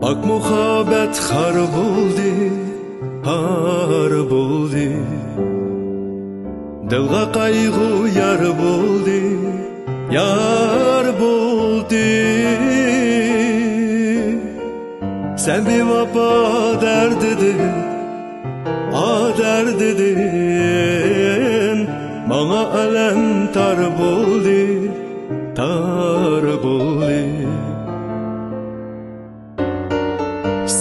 Ak muhabbet har buldi Dilga kaygı yar buldi Sen bir vapa derdidin Bana alem tar buldi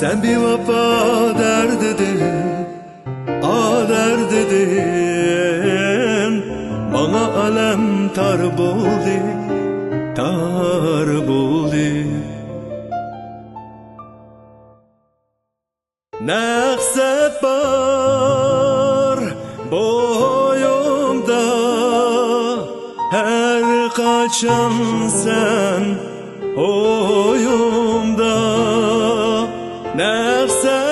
Sen bir vapa derdidin Bana alem tar buldi Naqset var boyumda Her kaçan sen oyumda Naqset